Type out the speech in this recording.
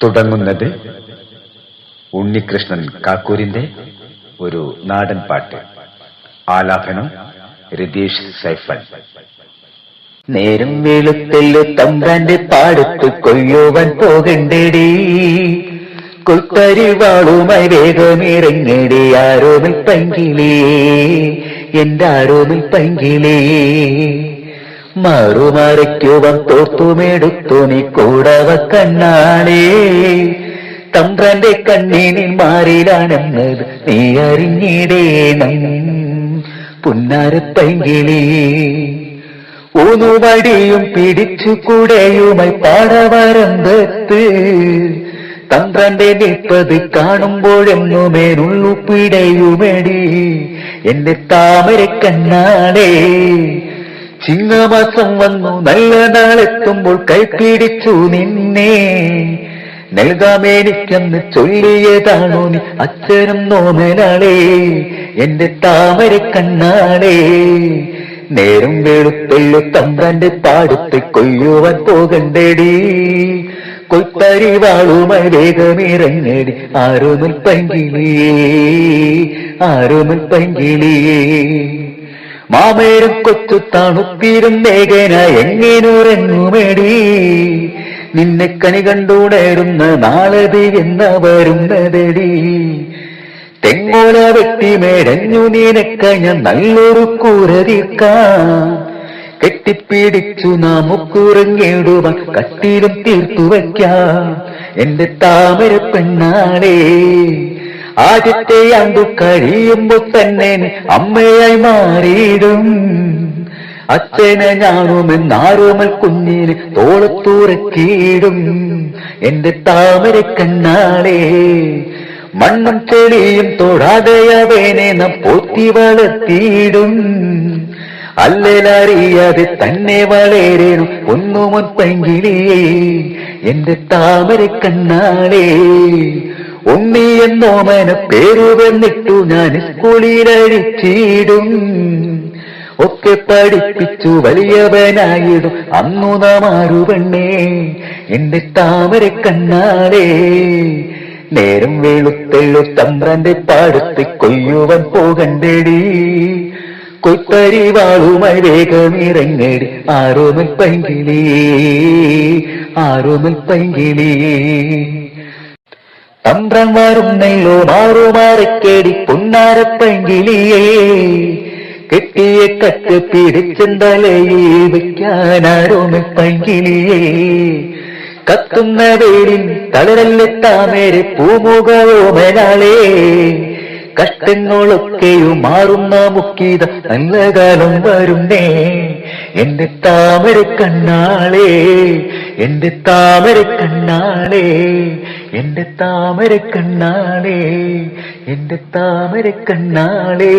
തുടങ്ങുന്നത് ഉണ്ണികൃഷ്ണൻ കാക്കൂരിന്റെ ഒരു നാടൻ പാട്ട്. ആലാപനം രതീഷ് സൈഫൻ. നേരം വെളുത്തല്ലോ തമ്പ്രാന്റെ പാടത്ത് കൊയ്യുവാൻ പോകണ്ടേടി, കൊൽപ്പരിവാളുമായി വേഗമിറങ്ങടി. ആരോമിൽ പങ്കിലേ എന്റെ ആരോമിൽ പങ്കിലേ, മാറുമറയ്ക്കുവാൻ തോർത്തുമെടുത്തു നീ കൂടവ കണ്ണാളേ. തമ്പ്രാന്റെ കണ്ണിനിൽ മാറിലാണെന്നത് നീ അറിഞ്ഞിടേണം പുന്നാരപ്പൈങ്കിളി. ഊന്നുവടിയും പിടിച്ചു കുടയുമായി പാടവരമ്പത്ത് തമ്പ്രാന്റെ നിൽപ്പത് കാണുമ്പോഴെങ്ങുമേനുള്ളു പിടയുമെടി എന്റെ താമര കണ്ണാളേ. ചിങ്ങമാസം വന്നു നല്ല നാളെത്തുമ്പോൾ കൈപിടിച്ചു നിന്നെ നൽകാമെനിക്കെന്ന് ചൊല്ലിയതാണോ നീ അച്ഛനും നോമനാളേ എന്റെ താമര കണ്ണാളേ. നേരം വെളുത്തല്ലോ തമ്പ്രാന്റെ പാടത്ത് കൊയ്യുവാൻ പോകണ്ടേടി, കൊൽപ്പരിവാളുമായി വേഗമിറങ്ങടി. ആരോമൽ പങ്കിളിയേ ആരോമൽ പങ്കിളിയേ, മാമേരും കൊച്ചു തണുപ്പീരും മേഘന എങ്ങനുറങ്ങുമേടി. നിന്നെ കണി കണ്ടുണരുന്ന നാളത് എന്ന വരുന്നതടി. തെങ്ങോല വെട്ടി മേടഞ്ഞു നിനക്ക ഞാൻ നല്ലൊരു കൂര തീർക്കാം. കെട്ടിപ്പിടിച്ചു നമുക്കുറങ്ങിടുവാൻ കട്ടിലും തീർത്തു വയ്ക്കാം എന്റെ താമര പെണ്ണാളേ. ആദ്യത്തെ ആണ്ടു കഴിയുമ്പോ തന്നെ അമ്മയായി മാറിയിടും. അച്ഛനെ ഞാനുമെന്നാരോമൽ കുഞ്ഞിന് തോളത്തുറക്കിയിടും എന്റെ താമര കണ്ണാളേ. മണ്ണും ചെളിയും തൊടാതെയവേനെ നാം പോറ്റി വളർത്തിയിടും. അല്ലലറിയാതെ തന്നെ വളരേണം ഒന്നുമൊൻ പൈങ്കിളിയേ എന്റെ താമര കണ്ണാളേ. ഉണ്ണി എന്നോമന പേരു വന്നിട്ടു ഞാൻ സ്കൂളിലഴിച്ചിടും. ഒക്കെ പഠിപ്പിച്ചു വലിയവനായിടും അന്നു നാം ആരു പെണ്ണേ എന്റെ താമര കണ്ണാളേ. നേരം വെളുത്തല്ലോ തമ്പ്രാന്റെ പാടത്ത് കൊയ്യുവാൻ പോകണ്ടേടി, കൊൽപ്പരിവാളുമായി വേഗമിറങ്ങടി. ആരോമൽ പൈങ്കിളി ആരോമൽ പൈങ്കിളി. തമ്പ്രാൻ വരുന്നല്ലോ മാറുമാറക്കേടി പുന്നാരപ്പൈങ്കിളിയേ. കെട്ടിയ കറ്റ് പിടിച്ചെന്തലയിൽ വയ്ക്കാൻ ആരോമൽ പൈങ്കിളിയേ. കത്തുന്ന വേലിൽ തളരല്ല താമരെ പൂമുഖോമനാളേ. കഷ്ടങ്ങളൊക്കെയും മാറുന്ന മുക്കീത നല്ല കാലം വരുന്നേ എന്റെ താമര കണ്ണാളേ എന്റെ താമര കണ്ണാളേ എന്റെ താമര കണ്ണാളേ എന്റെ താമര കണ്ണാളേ.